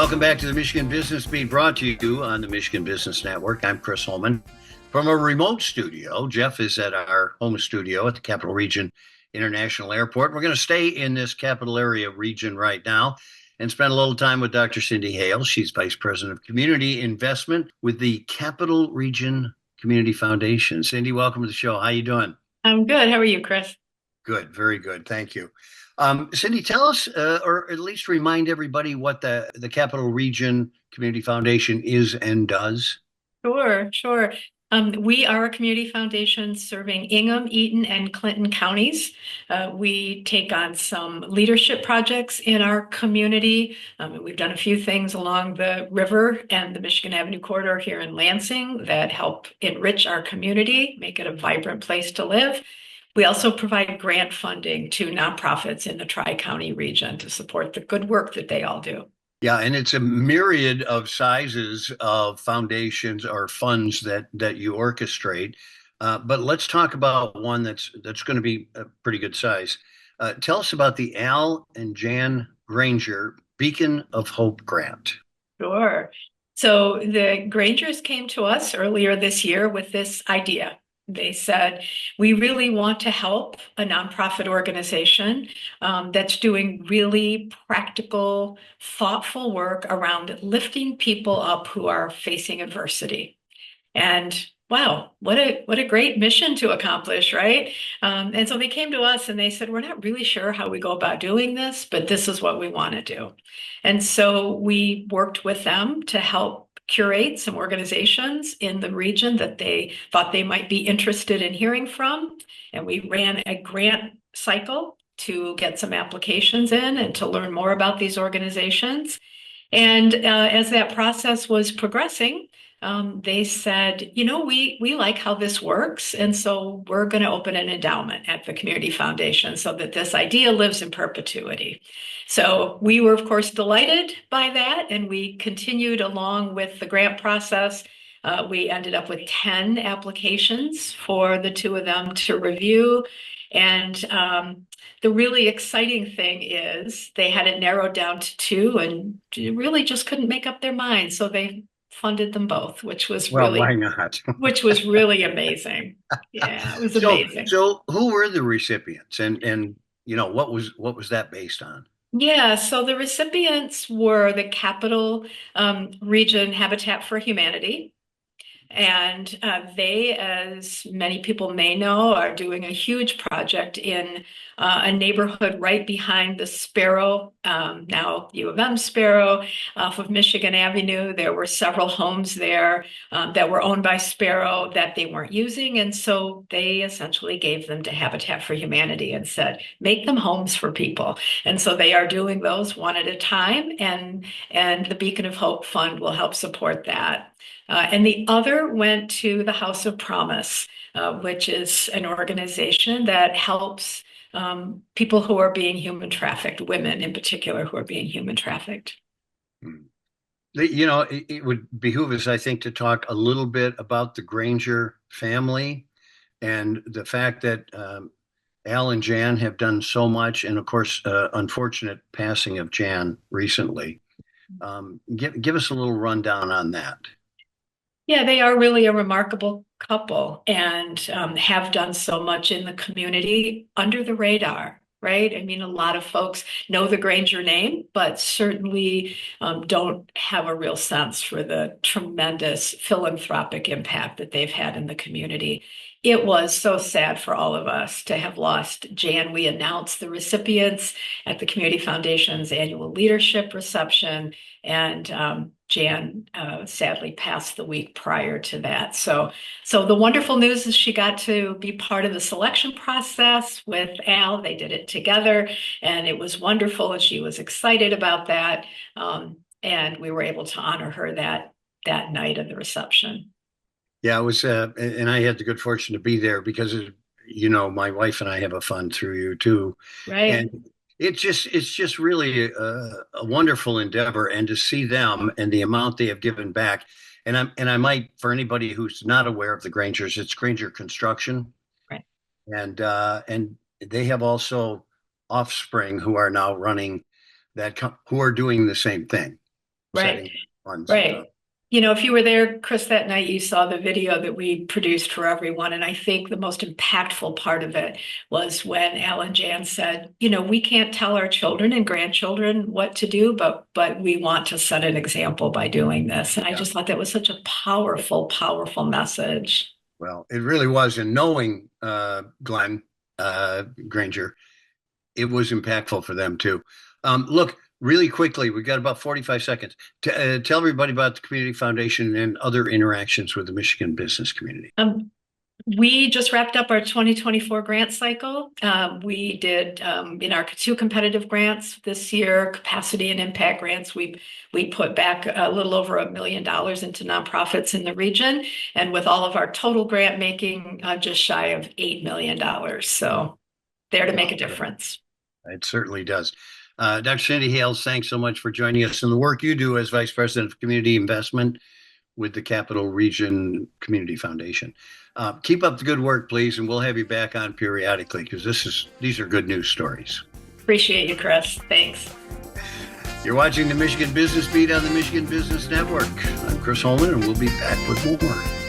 Welcome back to the Michigan Business Beat, brought to you on the Michigan Business Network. I'm Chris Holman from a remote studio. Jeff is at our home studio at the Capital Region International Airport. We're going to stay in this capital area region right now and spend a little time with Dr. Cindy Hales. She's Vice President of Community Investment with the Capital Region Community Foundation. Cindy, welcome to the show. How you doing? I'm good. How are you, Chris? Good, very good. Thank you. Cindy, tell us, or at least remind everybody what the Capital Region Community Foundation is and does. Sure. We are a community foundation serving Ingham, Eaton, and Clinton counties. We take on some leadership projects in our community. We've done a few things along the river and the Michigan Avenue corridor here in Lansing that help enrich our community, make it a vibrant place to live. We also provide grant funding to nonprofits in the Tri-County region to support the good work that they all do. Yeah, and it's a myriad of sizes of foundations or funds that you orchestrate. But let's talk about one that's going to be a pretty good size. Tell us about the Al and Jan Granger Beacon of Hope grant. Sure. So the Grangers came to us earlier this year with this idea. They said, we really want to help a nonprofit organization that's doing really practical, thoughtful work around lifting people up who are facing adversity. And wow, what a great mission to accomplish, right? And so they came to us and they said, we're not really sure how we go about doing this, but this is what we want to do. And so we worked with them to help curate some organizations in the region that they thought they might be interested in hearing from. And we ran a grant cycle to get some applications in and to learn more about these organizations. And as that process was progressing, they said, we like how this works. And so we're going to open an endowment at the Community Foundation so that this idea lives in perpetuity. So we were, of course, delighted by that. And we continued along with the grant process. We ended up with 10 applications for the two of them to review. And the really exciting thing is they had it narrowed down to two and really just couldn't make up their minds. So they funded them both, which was Well, really why not? amazing. Yeah, it was So, amazing. so who were the recipients, and what was that based on? Yeah, so the recipients were the Capital Region Habitat for Humanity. And they, as many people may know, are doing a huge project in a neighborhood right behind the Sparrow, now U of M Sparrow, off of Michigan Avenue. There were several homes there that were owned by Sparrow that they weren't using. And so they essentially gave them to Habitat for Humanity and said, make them homes for people. And so they are doing those one at a time. And the Beacon of Hope Fund will help support that. And the other went to the House of Promise, which is an organization that helps people who are being human trafficked, women in particular who are being human trafficked. Hmm. It would behoove us, I think, to talk a little bit about the Granger family and the fact that Al and Jan have done so much, and of course, unfortunate passing of Jan recently. Give us a little rundown on that. Yeah, they are really a remarkable couple and have done so much in the community under the radar, right? I mean, a lot of folks know the Granger name, but certainly don't have a real sense for the tremendous philanthropic impact that they've had in the community. It was so sad for all of us to have lost Jan. We announced the recipients at the Community Foundation's annual leadership reception, and Jan sadly passed the week prior to that. So the wonderful news is she got to be part of the selection process with Al. They did it together, and it was wonderful, and she was excited about that. And we were able to honor her that night of the reception. Yeah, it was, and I had the good fortune to be there because, my wife and I have a fund through you too, Right. and it's just really a wonderful endeavor, and to see them and the amount they have given back. And I might, for anybody who's not aware of the Grangers, it's Granger Construction, Right. and they have also offspring who are now running who are doing the same thing. Right. setting funds. Right. You know, if you were there, Chris, that night, you saw the video that we produced for everyone. And I think the most impactful part of it was when Al and Jan said, you know, we can't tell our children and grandchildren what to do, but we want to set an example by doing this. And I just thought that was such a powerful, powerful message. Well, it really was. And knowing Glenn Granger, it was impactful for them too. Look, really quickly, we've got about 45 seconds. Tell everybody about the Community Foundation and other interactions with the Michigan business community. We just wrapped up our 2024 grant cycle. We did in our two competitive grants this year, capacity and impact grants. We put back a little over $1 million into nonprofits in the region, and with all of our total grant making, just shy of $8 million. So there to make a difference. It certainly does. Dr. Cindy Hales, thanks so much for joining us and the work you do as Vice President of Community Investment with the Capital Region Community Foundation. Keep up the good work, please, and we'll have you back on periodically because these are good news stories. Appreciate you, Chris. Thanks. You're watching the Michigan Business Beat on the Michigan Business Network. I'm Chris Holman, and we'll be back with more.